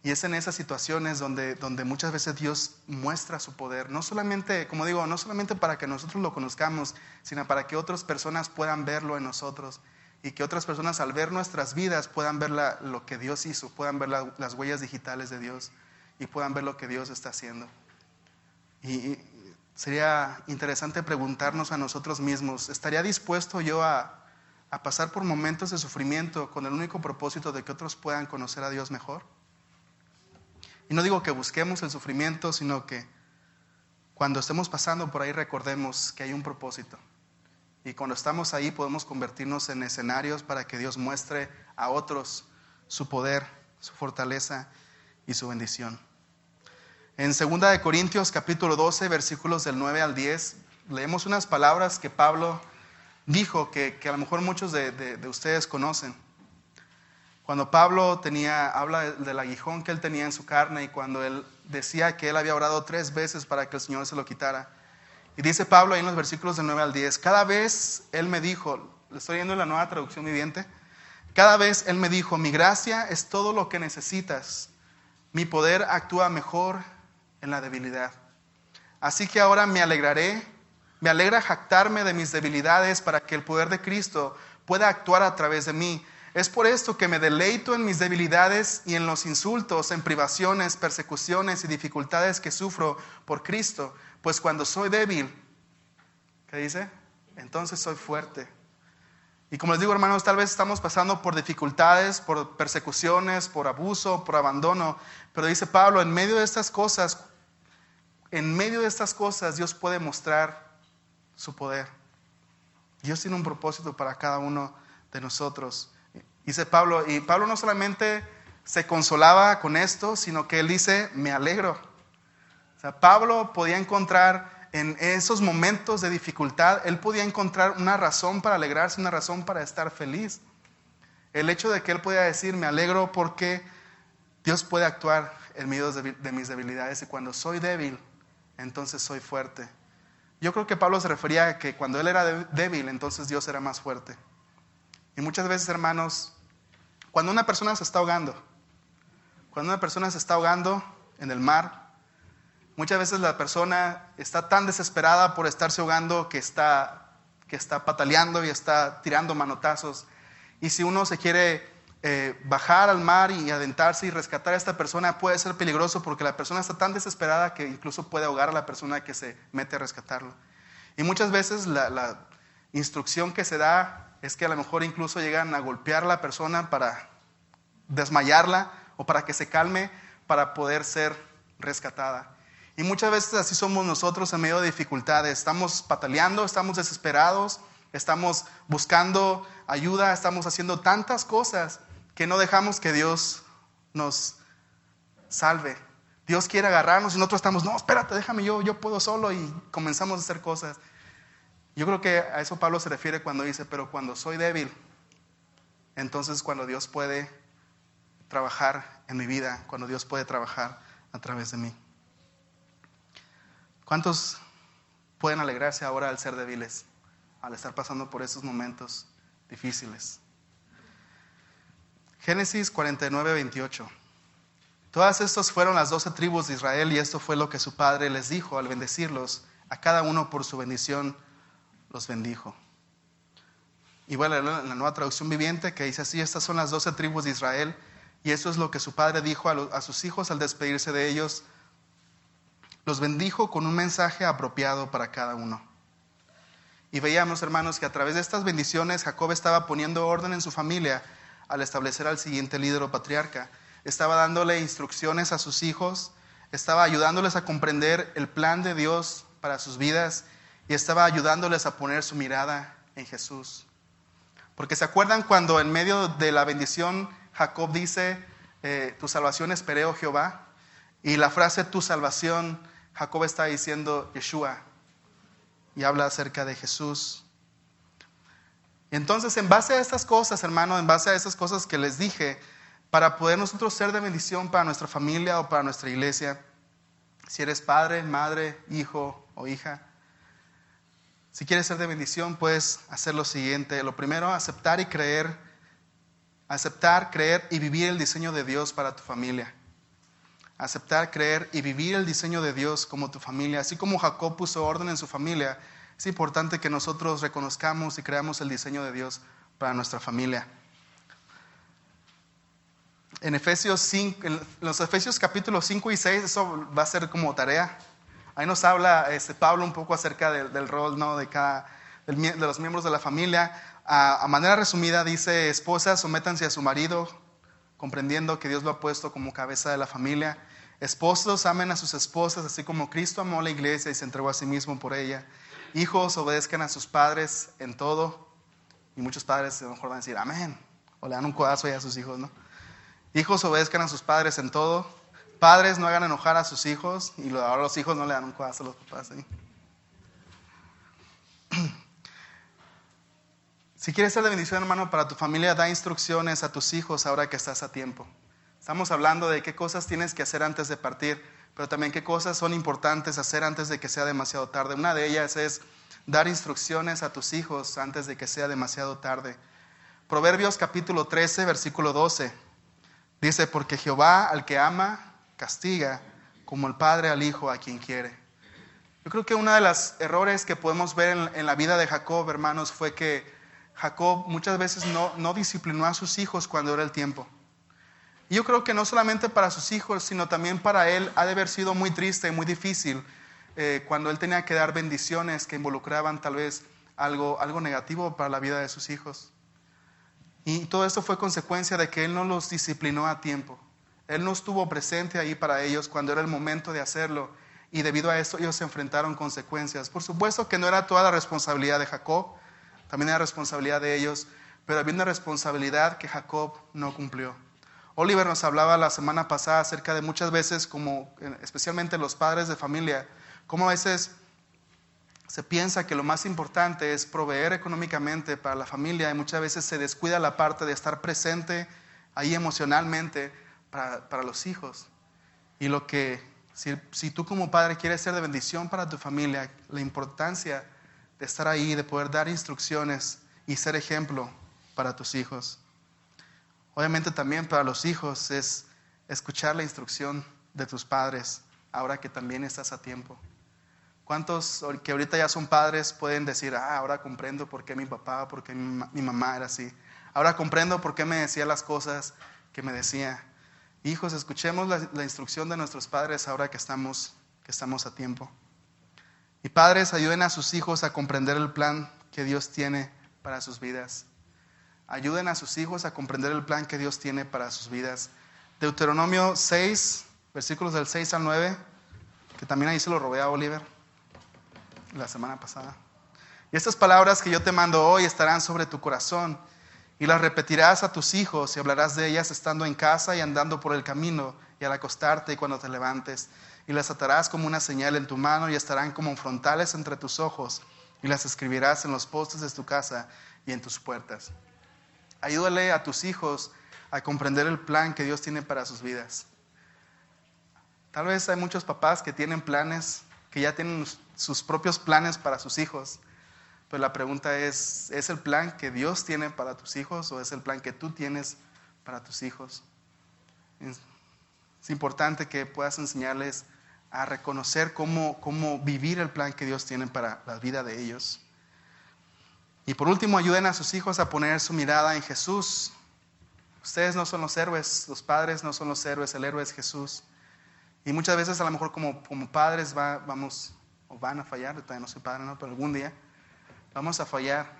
Y es en esas situaciones donde muchas veces Dios muestra su poder, no solamente, como digo, no solamente para que nosotros lo conozcamos, sino para que otras personas puedan verlo en nosotros, y que otras personas al ver nuestras vidas puedan ver lo que Dios hizo, puedan ver las huellas digitales de Dios, y puedan ver lo que Dios está haciendo. Y sería interesante preguntarnos a nosotros mismos, ¿estaría dispuesto yo a pasar por momentos de sufrimiento con el único propósito de que otros puedan conocer a Dios mejor? Y no digo que busquemos el sufrimiento, sino que cuando estemos pasando por ahí recordemos que hay un propósito. Y cuando estamos ahí podemos convertirnos en escenarios para que Dios muestre a otros su poder, su fortaleza y su bendición. En 2 Corintios capítulo 12, versículos del 9 al 10, leemos unas palabras que Pablo dijo que a lo mejor muchos de ustedes conocen. Cuando Pablo habla del aguijón que él tenía en su carne, y cuando él decía que él había orado 3 veces para que el Señor se lo quitara. Y dice Pablo ahí en los versículos del 9 al 10, cada vez él me dijo, le estoy leyendo la Nueva Traducción Viviente, cada vez él me dijo, mi gracia es todo lo que necesitas, mi poder actúa mejor en la debilidad. Así que ahora me alegra jactarme de mis debilidades para que el poder de Cristo pueda actuar a través de mí. Es por esto que me deleito en mis debilidades y en los insultos, en privaciones, persecuciones y dificultades que sufro por Cristo. Pues cuando soy débil, ¿qué dice? Entonces soy fuerte. Y como les digo, hermanos, tal vez estamos pasando por dificultades, por persecuciones, por abuso, por abandono. Pero dice Pablo, en medio de estas cosas, Dios puede mostrar su poder. Dios tiene un propósito para cada uno de nosotros. Dice Pablo, y Pablo no solamente se consolaba con esto, sino que él dice, me alegro. O sea, Pablo podía encontrar en esos momentos de dificultad, él podía encontrar una razón para alegrarse, una razón para estar feliz. El hecho de que él podía decir, me alegro porque Dios puede actuar en medio de mis debilidades, y cuando soy débil, entonces soy fuerte. Yo creo que Pablo se refería a que cuando él era débil, entonces Dios era más fuerte. Y muchas veces, hermanos, cuando una persona se está ahogando en el mar, muchas veces la persona está tan desesperada por estarse ahogando que está pataleando y está tirando manotazos. Y si uno se quiere bajar al mar y adentrarse y rescatar a esta persona, puede ser peligroso porque la persona está tan desesperada que incluso puede ahogar a la persona que se mete a rescatarlo. Y muchas veces la instrucción que se da es que a lo mejor incluso llegan a golpear a la persona para desmayarla o para que se calme para poder ser rescatada. Y muchas veces así somos nosotros en medio de dificultades. Estamos pataleando, estamos desesperados, estamos buscando ayuda, estamos haciendo tantas cosas que no dejamos que Dios nos salve. Dios quiere agarrarnos y nosotros estamos, no, espérate, déjame, yo puedo solo, y comenzamos a hacer cosas. Yo creo que a eso Pablo se refiere cuando dice, pero cuando soy débil, entonces cuando Dios puede trabajar en mi vida, cuando Dios puede trabajar a través de mí. ¿Cuántos pueden alegrarse ahora al ser débiles, al estar pasando por esos momentos difíciles? Génesis 49, 28. Todas estas fueron las 12 tribus de Israel, y esto fue lo que su padre les dijo al bendecirlos. A cada uno por su bendición los bendijo. Y bueno, en la Nueva Traducción Viviente, que dice así, estas son las 12 tribus de Israel, y eso es lo que su padre dijo a sus hijos al despedirse de ellos. Los bendijo con un mensaje apropiado para cada uno. Y veíamos, hermanos, que a través de estas bendiciones Jacob estaba poniendo orden en su familia al establecer al siguiente líder o patriarca. Estaba dándole instrucciones a sus hijos, estaba ayudándoles a comprender el plan de Dios para sus vidas, y estaba ayudándoles a poner su mirada en Jesús. Porque ¿se acuerdan cuando en medio de la bendición Jacob dice, tu salvación esperé, oh Jehová? Y la frase tu salvación, Jacob está diciendo Yeshua, y habla acerca de Jesús. Entonces, en base a estas cosas, hermano, en base a esas cosas que les dije, para poder nosotros ser de bendición para nuestra familia o para nuestra iglesia, si eres padre, madre, hijo o hija, si quieres ser de bendición, puedes hacer lo siguiente. Lo primero, aceptar, creer y vivir el diseño de Dios para tu familia. Aceptar, creer y vivir el diseño de Dios como tu familia. Así como Jacob puso orden en su familia, es importante que nosotros reconozcamos y creamos el diseño de Dios para nuestra familia. En los Efesios capítulos 5 y 6, eso va a ser como tarea. Ahí nos habla Pablo un poco acerca del rol, ¿no?, de los miembros de la familia. A manera resumida dice: esposas, sométanse a su marido, comprendiendo que Dios lo ha puesto como cabeza de la familia. Esposos, amen a sus esposas, así como Cristo amó a la iglesia y se entregó a sí mismo por ella. Hijos, obedezcan a sus padres en todo. Y muchos padres a lo mejor van a decir amén, o le dan un codazo a sus hijos, ¿no? Hijos, obedezcan a sus padres en todo. Padres, no hagan enojar a sus hijos. Y ahora los hijos no le dan un codazo a los papás, ¿sí? Si quieres ser de bendición, hermano, para tu familia, da instrucciones a tus hijos ahora que estás a tiempo. Estamos hablando de qué cosas tienes que hacer antes de partir, pero también qué cosas son importantes hacer antes de que sea demasiado tarde. Una de ellas es dar instrucciones a tus hijos antes de que sea demasiado tarde. Proverbios capítulo 13, versículo 12. Dice: porque Jehová al que ama, castiga, como el padre al hijo a quien quiere. Yo creo que uno de los errores que podemos ver en la vida de Jacob, hermanos, fue que Jacob muchas veces no disciplinó a sus hijos cuando era el tiempo. Y yo creo que no solamente para sus hijos, sino también para él ha de haber sido muy triste y muy difícil cuando él tenía que dar bendiciones que involucraban tal vez algo negativo para la vida de sus hijos. Y todo esto fue consecuencia de que él no los disciplinó a tiempo. Él no estuvo presente ahí para ellos cuando era el momento de hacerlo. Y debido a esto ellos se enfrentaron consecuencias. Por supuesto que no era toda la responsabilidad de Jacob, también era responsabilidad de ellos, pero había una responsabilidad que Jacob no cumplió. Oliver nos hablaba la semana pasada acerca de muchas veces, como especialmente los padres de familia, cómo a veces se piensa que lo más importante es proveer económicamente para la familia y muchas veces se descuida la parte de estar presente ahí emocionalmente para los hijos. Y si tú como padre quieres ser de bendición para tu familia, la importancia de estar ahí, de poder dar instrucciones y ser ejemplo para tus hijos. Obviamente también para los hijos es escuchar la instrucción de tus padres ahora que también estás a tiempo. ¿Cuántos que ahorita ya son padres pueden decir: ahora comprendo por qué mi papá, por qué mi mamá era así? Ahora comprendo por qué me decía las cosas que me decía. Hijos, escuchemos la instrucción de nuestros padres ahora que estamos a tiempo. Y padres, ayuden a sus hijos a comprender el plan que Dios tiene para sus vidas. Ayuden a sus hijos a comprender el plan que Dios tiene para sus vidas. Deuteronomio 6, versículos del 6 al 9, que también ahí se lo robé a Oliver la semana pasada. Y estas palabras que yo te mando hoy estarán sobre tu corazón, y las repetirás a tus hijos, y hablarás de ellas estando en casa y andando por el camino, y al acostarte y cuando te levantes. Y las atarás como una señal en tu mano, y estarán como frontales entre tus ojos, y las escribirás en los postes de tu casa y en tus puertas. Ayúdale a tus hijos a comprender el plan que Dios tiene para sus vidas. Tal vez hay muchos papás que tienen planes, que ya tienen sus propios planes para sus hijos. Pero la pregunta ¿es el plan que Dios tiene para tus hijos o es el plan que tú tienes para tus hijos? Es importante que puedas enseñarles a reconocer cómo vivir el plan que Dios tiene para la vida de ellos. Y por último, ayuden a sus hijos a poner su mirada en Jesús. Ustedes no son los héroes, los padres no son los héroes, el héroe es Jesús. Y muchas veces a lo mejor como padres van a fallar, yo todavía no soy padre, ¿no? Pero algún día vamos a fallar.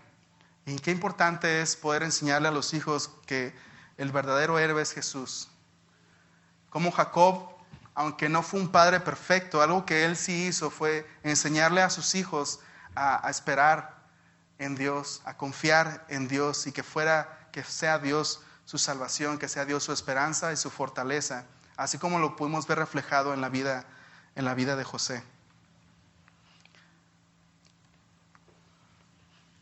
Y qué importante es poder enseñarle a los hijos que el verdadero héroe es Jesús. Como Jacob, aunque no fue un padre perfecto, algo que él sí hizo fue enseñarle a sus hijos a esperar en Dios, a confiar en Dios y que sea Dios su salvación, que sea Dios su esperanza y su fortaleza, así como lo pudimos ver reflejado en la vida de José.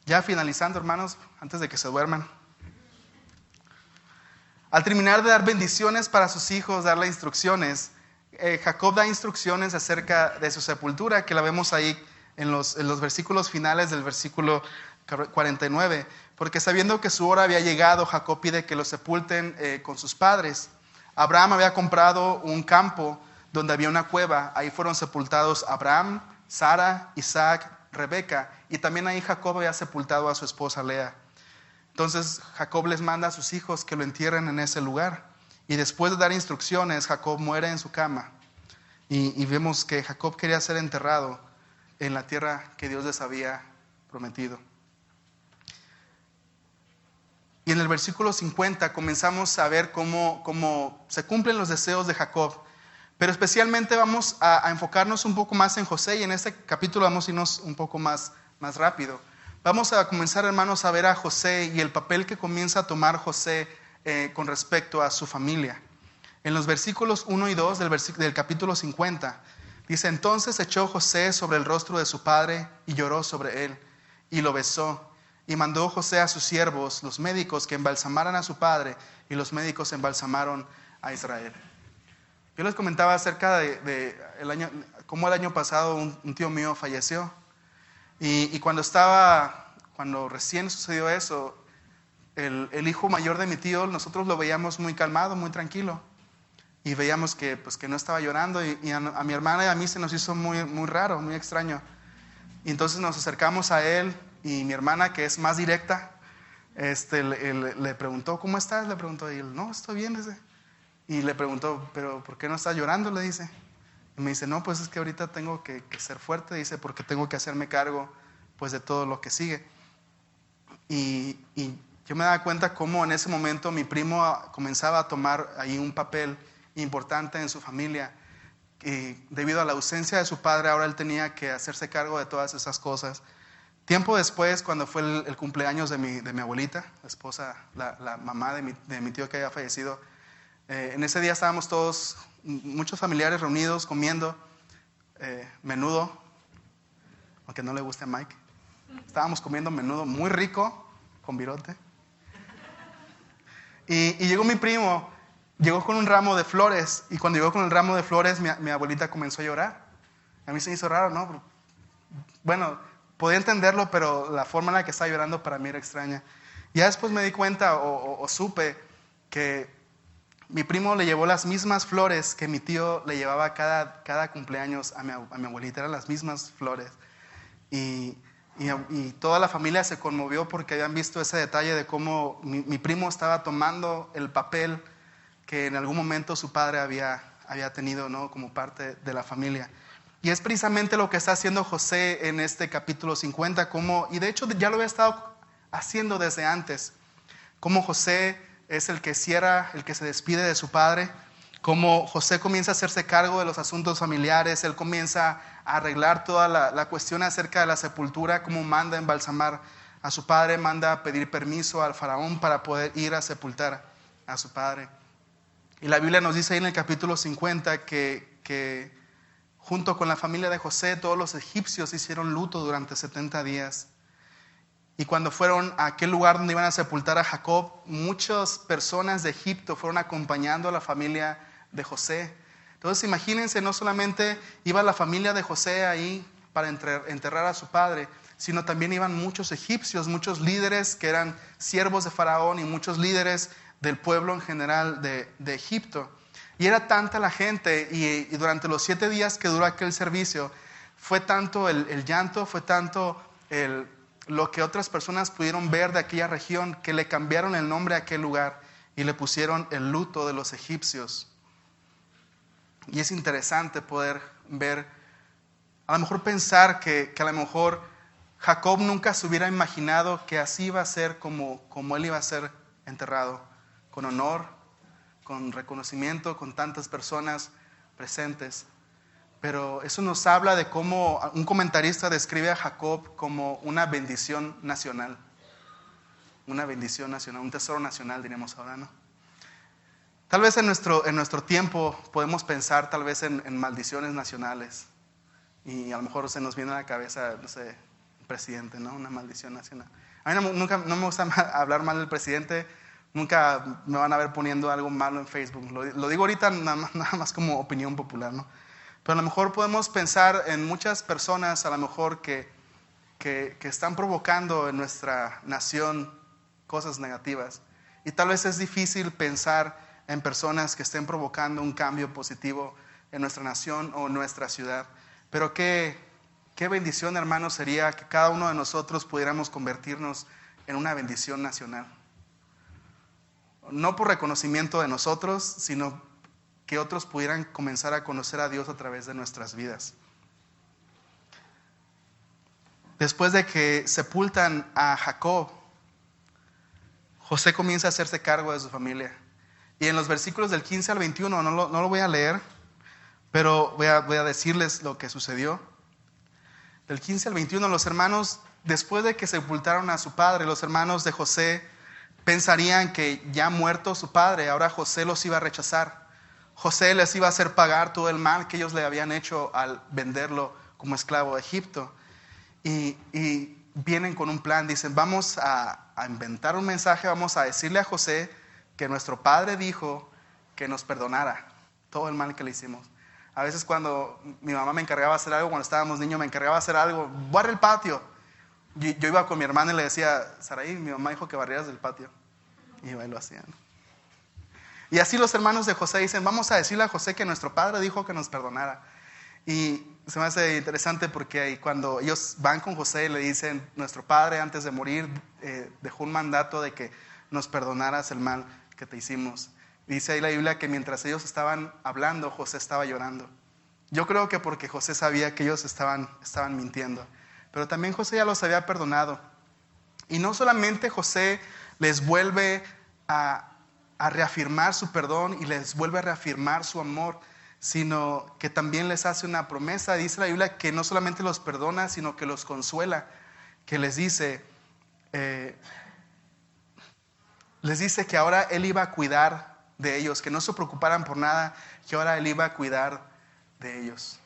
Ya finalizando, hermanos, antes de que se duerman. Al terminar de dar bendiciones para sus hijos, darle instrucciones, Jacob da instrucciones acerca de su sepultura, que la vemos ahí en los versículos finales del versículo 49. Porque sabiendo que su hora había llegado, Jacob pide que lo sepulten con sus padres. Abraham había comprado un campo donde había una cueva. Ahí fueron sepultados Abraham, Sara, Isaac, Rebeca. Y también ahí Jacob había sepultado a su esposa Lea. Entonces Jacob les manda a sus hijos que lo entierren en ese lugar. Y después de dar instrucciones, Jacob muere en su cama. Y vemos que Jacob quería ser enterrado en la tierra que Dios les había prometido. Y en el versículo 50 comenzamos a ver cómo se cumplen los deseos de Jacob. Pero especialmente vamos a enfocarnos un poco más en José. Y en este capítulo vamos a irnos un poco más rápido. Vamos a comenzar, hermanos, a ver a José y el papel que comienza a tomar José con respecto a su familia. En los versículos 1 y 2 del capítulo 50, dice: entonces echó José sobre el rostro de su padre y lloró sobre él, y lo besó. Y mandó José a sus siervos, los médicos, que embalsamaran a su padre, y los médicos embalsamaron a Israel. Yo les comentaba acerca de cómo el año pasado un tío mío falleció. Y cuando recién sucedió eso, el hijo mayor de mi tío, nosotros lo veíamos muy calmado, muy tranquilo. Y veíamos que no estaba llorando. Y a mi hermana y a mí se nos hizo muy, muy raro, muy extraño. Y entonces nos acercamos a él, y mi hermana, que es más directa, le preguntó: ¿cómo estás? Le preguntó, y él: no, estoy bien, dice. Y le preguntó: ¿pero por qué no estás llorando? Le dice. Y me dice: no, pues es que ahorita tengo que ser fuerte, dice, porque tengo que hacerme cargo pues de todo lo que sigue. Y yo me daba cuenta cómo en ese momento mi primo comenzaba a tomar ahí un papel importante en su familia. Y debido a la ausencia de su padre, ahora él tenía que hacerse cargo de todas esas cosas. Tiempo después, cuando fue el cumpleaños de mi abuelita, la esposa, la mamá de mi tío que había fallecido, en ese día estábamos todos, muchos familiares reunidos, comiendo menudo, aunque no le guste a Mike. Estábamos comiendo menudo muy rico, con virote. Y llegó mi primo, llegó con un ramo de flores. Y cuando llegó con el ramo de flores, mi abuelita comenzó a llorar. A mí se me hizo raro, ¿no? Bueno, podía entenderlo, pero la forma en la que estaba llorando para mí era extraña. Ya después me di cuenta o supe que mi primo le llevó las mismas flores que mi tío le llevaba cada cumpleaños a mi abuelita. Eran las mismas flores. Y toda la familia se conmovió porque habían visto ese detalle de cómo mi primo estaba tomando el papel que en algún momento su padre había tenido, ¿no? Como parte de la familia. Y es precisamente lo que está haciendo José en este capítulo 50, y de hecho ya lo había estado haciendo desde antes, como José es el que cierra, el que se despide de su padre, como José comienza a hacerse cargo de los asuntos familiares, él comienza a arreglar toda la cuestión acerca de la sepultura, como manda a embalsamar a su padre, manda a pedir permiso al faraón para poder ir a sepultar a su padre. Y la Biblia nos dice ahí en el capítulo 50 que junto con la familia de José, todos los egipcios hicieron luto durante 70 días. Y cuando fueron a aquel lugar donde iban a sepultar a Jacob, muchas personas de Egipto fueron acompañando a la familia de José. Entonces imagínense, no solamente iba la familia de José ahí para enterrar a su padre, sino también iban muchos egipcios, muchos líderes que eran siervos de Faraón y muchos líderes del pueblo en general de Egipto. Y era tanta la gente, y durante los 7 días que duró aquel servicio, fue tanto el llanto, fue tanto lo que otras personas pudieron ver de aquella región, que le cambiaron el nombre a aquel lugar y le pusieron el luto de los egipcios. Y es interesante poder ver, a lo mejor pensar que a lo mejor Jacob nunca se hubiera imaginado que así iba a ser como él iba a ser enterrado, con honor, con reconocimiento, con tantas personas presentes. Pero eso nos habla de cómo un comentarista describe a Jacob como una bendición nacional. Una bendición nacional, un tesoro nacional, diríamos ahora, ¿no? Tal vez en nuestro tiempo podemos pensar tal vez en maldiciones nacionales. Y a lo mejor se nos viene a la cabeza, no sé, presidente, ¿no? Una maldición nacional. A mí no me gusta hablar mal del presidente. Nunca me van a ver poniendo algo malo en Facebook. Lo digo ahorita nada más como opinión popular, ¿no? Pero a lo mejor podemos pensar en muchas personas, a lo mejor que están provocando en nuestra nación cosas negativas. Y tal vez es difícil pensar en personas que estén provocando un cambio positivo en nuestra nación o en nuestra ciudad. Pero qué bendición, hermanos, sería que cada uno de nosotros pudiéramos convertirnos en una bendición nacional. No por reconocimiento de nosotros, sino que otros pudieran comenzar a conocer a Dios a través de nuestras vidas. Después de que sepultan a Jacob, José comienza a hacerse cargo de su familia. Y en los versículos del 15 al 21, no lo voy a leer, pero voy a decirles lo que sucedió. Del 15 al 21, los hermanos, después de que sepultaron a su padre, los hermanos de José pensarían que ya muerto su padre, ahora José los iba a rechazar. José les iba a hacer pagar todo el mal que ellos le habían hecho al venderlo como esclavo a Egipto. Y vienen con un plan, dicen, vamos a inventar un mensaje, vamos a decirle a José que nuestro padre dijo que nos perdonara todo el mal que le hicimos. A veces cuando mi mamá me encargaba de hacer algo, cuando estábamos niños, me encargaba de hacer algo, barre el patio. Yo iba con mi hermana y le decía, Saraí, mi mamá dijo que barrieras del patio. Y iba y lo hacían. Y así los hermanos de José dicen, vamos a decirle a José que nuestro padre dijo que nos perdonara. Y se me hace interesante porque cuando ellos van con José le dicen, nuestro padre antes de morir dejó un mandato de que nos perdonaras el mal que te hicimos. Dice ahí la Biblia que mientras ellos estaban hablando, José estaba llorando. Yo creo que porque José sabía que ellos estaban mintiendo. Pero también José ya los había perdonado. Y no solamente José les vuelve a reafirmar su perdón y les vuelve a reafirmar su amor, sino que también les hace una promesa. Dice la Biblia que no solamente los perdona, sino que los consuela, que les dice que ahora Él iba a cuidar de ellos, que no se preocuparan por nada, que ahora Él iba a cuidar de ellos.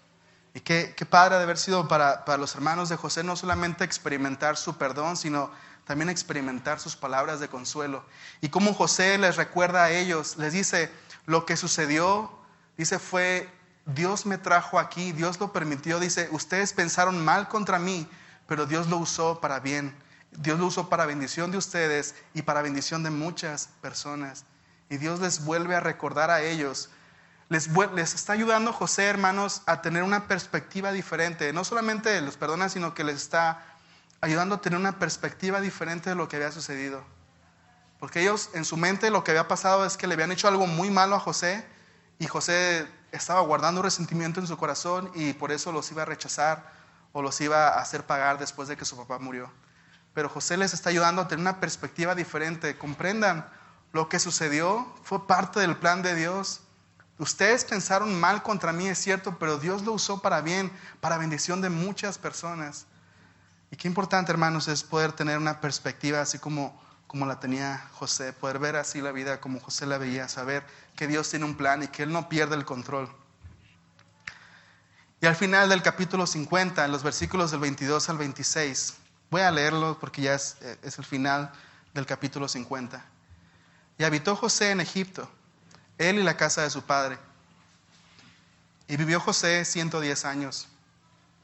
Y qué padre de haber sido para los hermanos de José no solamente experimentar su perdón, sino también experimentar sus palabras de consuelo. Y como José les recuerda a ellos, les dice, lo que sucedió, dice, fue, Dios me trajo aquí, Dios lo permitió, dice, ustedes pensaron mal contra mí, pero Dios lo usó para bien. Dios lo usó para bendición de ustedes y para bendición de muchas personas. Y Dios les vuelve a recordar a ellos. Les está ayudando José, hermanos, a tener una perspectiva diferente. No solamente los perdona, sino que les está ayudando a tener una perspectiva diferente de lo que había sucedido. Porque ellos, en su mente, lo que había pasado es que le habían hecho algo muy malo a José. Y José estaba guardando resentimiento en su corazón y por eso los iba a rechazar o los iba a hacer pagar después de que su papá murió. Pero José les está ayudando a tener una perspectiva diferente. Comprendan, lo que sucedió fue parte del plan de Dios. Ustedes pensaron mal contra mí, es cierto, pero Dios lo usó para bien, para bendición de muchas personas. Y qué importante, hermanos, es poder tener una perspectiva así como la tenía José, poder ver así la vida como José la veía, saber que Dios tiene un plan y que Él no pierde el control. Y al final del capítulo 50, en los versículos del 22 al 26, voy a leerlo porque ya es el final del capítulo 50. Y habitó José en Egipto, él y la casa de su padre. Y vivió José 110 años.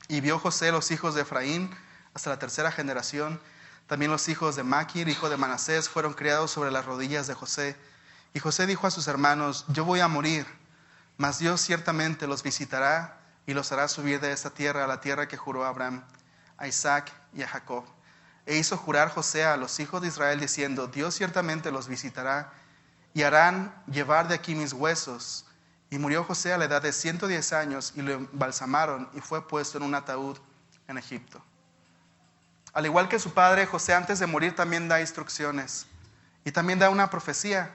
Y vio José los hijos de Efraín hasta la tercera generación. También los hijos de Maquir, hijo de Manasés, fueron criados sobre las rodillas de José. Y José dijo a sus hermanos, yo voy a morir, mas Dios ciertamente los visitará y los hará subir de esta tierra a la tierra que juró a Abraham, a Isaac y a Jacob. E hizo jurar José a los hijos de Israel diciendo, Dios ciertamente los visitará y harán llevar de aquí mis huesos. Y murió José a la edad de 110 años y lo embalsamaron y fue puesto en un ataúd en Egipto. Al igual que su padre, José antes de morir también da instrucciones y también da una profecía.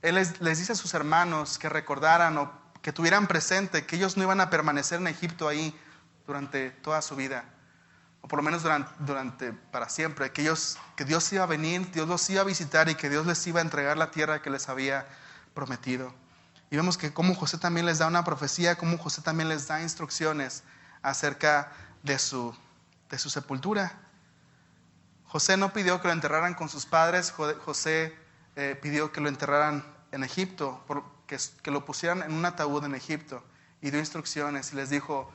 Él les dice a sus hermanos que recordaran o que tuvieran presente que ellos no iban a permanecer en Egipto ahí durante toda su vida, o por lo menos durante para siempre, que Dios iba a venir, Dios los iba a visitar y que Dios les iba a entregar la tierra que les había prometido. Y vemos que como José también les da una profecía, como José también les da instrucciones acerca de su de su sepultura. José no pidió que lo enterraran con sus padres, José pidió que lo enterraran en Egipto, que lo pusieran en un ataúd en Egipto, y dio instrucciones y les dijo: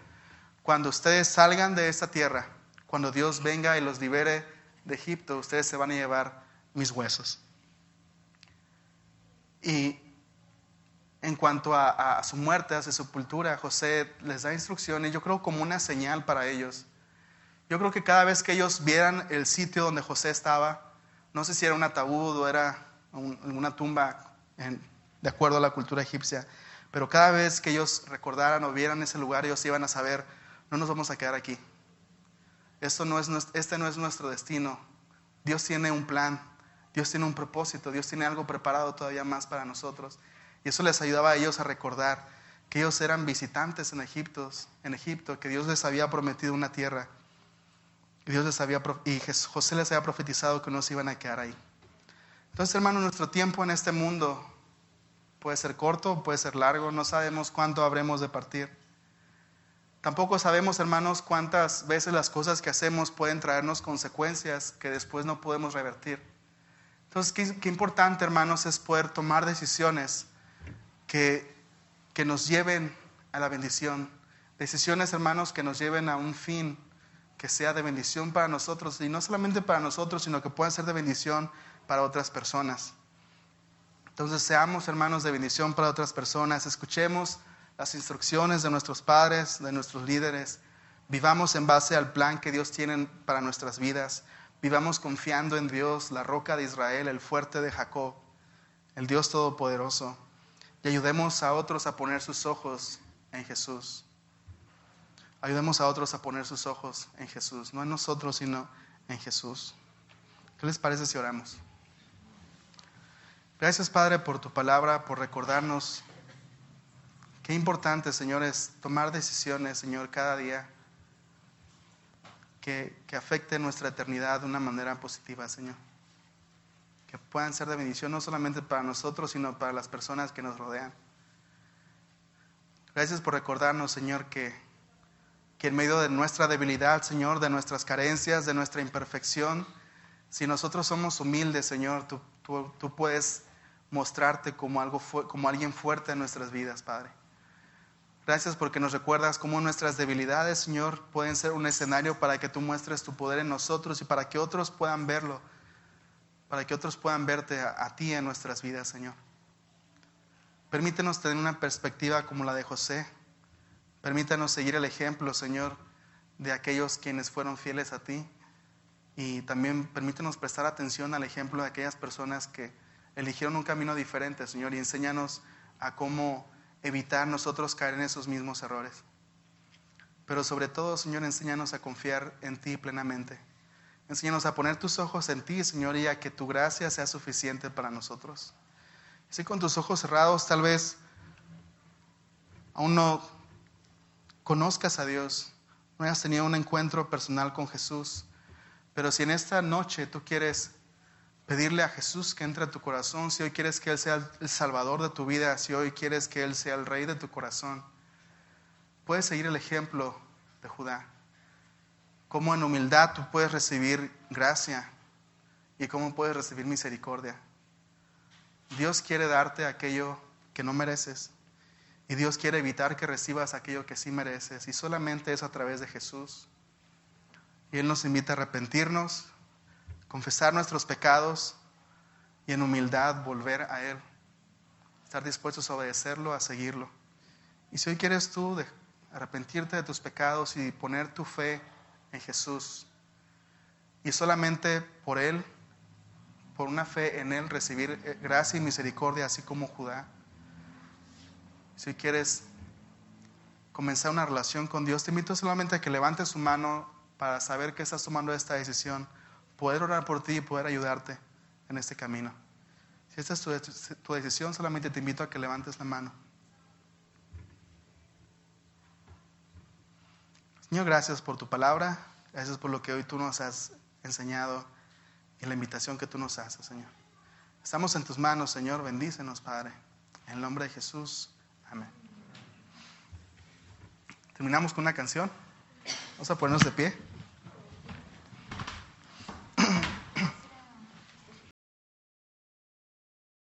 cuando ustedes salgan de esta tierra, cuando Dios venga y los libere de Egipto, ustedes se van a llevar mis huesos. Y en cuanto a su muerte, a su sepultura, José les da instrucciones, yo creo como una señal para ellos. Yo creo que cada vez que ellos vieran el sitio donde José estaba, no sé si era un ataúd o era una tumba de acuerdo a la cultura egipcia, pero cada vez que ellos recordaran o vieran ese lugar, ellos iban a saber: no nos vamos a quedar aquí. Este no es nuestro destino. Dios tiene un plan, Dios tiene un propósito, Dios tiene algo preparado todavía más para nosotros. Y eso les ayudaba a ellos a recordar que ellos eran visitantes en Egipto, que Dios les había prometido una tierra. Y José les había profetizado que no se iban a quedar ahí. Entonces, hermanos, nuestro tiempo en este mundo puede ser corto, puede ser largo, no sabemos cuánto habremos de partir. Tampoco sabemos, hermanos, cuántas veces las cosas que hacemos pueden traernos consecuencias que después no podemos revertir. Entonces, qué importante, hermanos, es poder tomar decisiones que nos lleven a la bendición. Decisiones, hermanos, que nos lleven a un fin que sea de bendición para nosotros, y no solamente para nosotros, sino que puedan ser de bendición para otras personas. Entonces, seamos, hermanos, de bendición para otras personas. Escuchemos las instrucciones de nuestros padres, de nuestros líderes. Vivamos en base al plan que Dios tiene para nuestras vidas. Vivamos confiando en Dios, la roca de Israel, el fuerte de Jacob, el Dios todopoderoso. Y ayudemos a otros a poner sus ojos en Jesús. Ayudemos a otros a poner sus ojos en Jesús. No en nosotros, sino en Jesús. ¿Qué les parece si oramos? Gracias, Padre, por tu palabra, por recordarnos qué importante, Señor, es tomar decisiones, Señor, cada día que afecten nuestra eternidad de una manera positiva, Señor. Que puedan ser de bendición no solamente para nosotros, sino para las personas que nos rodean. Gracias por recordarnos, Señor, que en medio de nuestra debilidad, Señor, de nuestras carencias, de nuestra imperfección, si nosotros somos humildes, Señor, tú puedes mostrarte como alguien fuerte en nuestras vidas, Padre. Gracias porque nos recuerdas cómo nuestras debilidades, Señor, pueden ser un escenario para que tú muestres tu poder en nosotros y para que otros puedan verlo, para que otros puedan verte a ti en nuestras vidas, Señor. Permítenos tener una perspectiva como la de José. Permítanos seguir el ejemplo, Señor, de aquellos quienes fueron fieles a ti. Y también permítenos prestar atención al ejemplo de aquellas personas que eligieron un camino diferente, Señor, y enséñanos a cómo evitar nosotros caer en esos mismos errores. Pero sobre todo, Señor, enséñanos a confiar en ti plenamente. Enséñanos a poner tus ojos en ti, Señor, y a que tu gracia sea suficiente para nosotros. Si con tus ojos cerrados tal vez aún no conozcas a Dios, no hayas tenido un encuentro personal con Jesús, pero si en esta noche tú quieres pedirle a Jesús que entre a tu corazón, si hoy quieres que Él sea el Salvador de tu vida, si hoy quieres que Él sea el Rey de tu corazón, puedes seguir el ejemplo de Judá. Cómo en humildad tú puedes recibir gracia y cómo puedes recibir misericordia. Dios quiere darte aquello que no mereces y Dios quiere evitar que recibas aquello que sí mereces, y solamente es a través de Jesús. Y Él nos invita a arrepentirnos, confesar nuestros pecados y en humildad volver a Él, estar dispuestos a obedecerlo, a seguirlo. Y si hoy quieres tú arrepentirte de tus pecados y poner tu fe en Jesús, y solamente por Él, por una fe en Él, recibir gracia y misericordia, así como Judá. Si quieres comenzar una relación con Dios, te invito solamente a que levantes su mano para saber que estás tomando esta decisión, poder orar por ti y poder ayudarte en este camino. Si esta es tu decisión, solamente te invito a que levantes la mano. Señor, gracias por tu palabra, gracias por lo que hoy tú nos has enseñado y la invitación que tú nos haces, Señor. Estamos en tus manos, Señor, bendícenos, Padre. En el nombre de Jesús, amén. Terminamos con una canción. Vamos a ponernos de pie.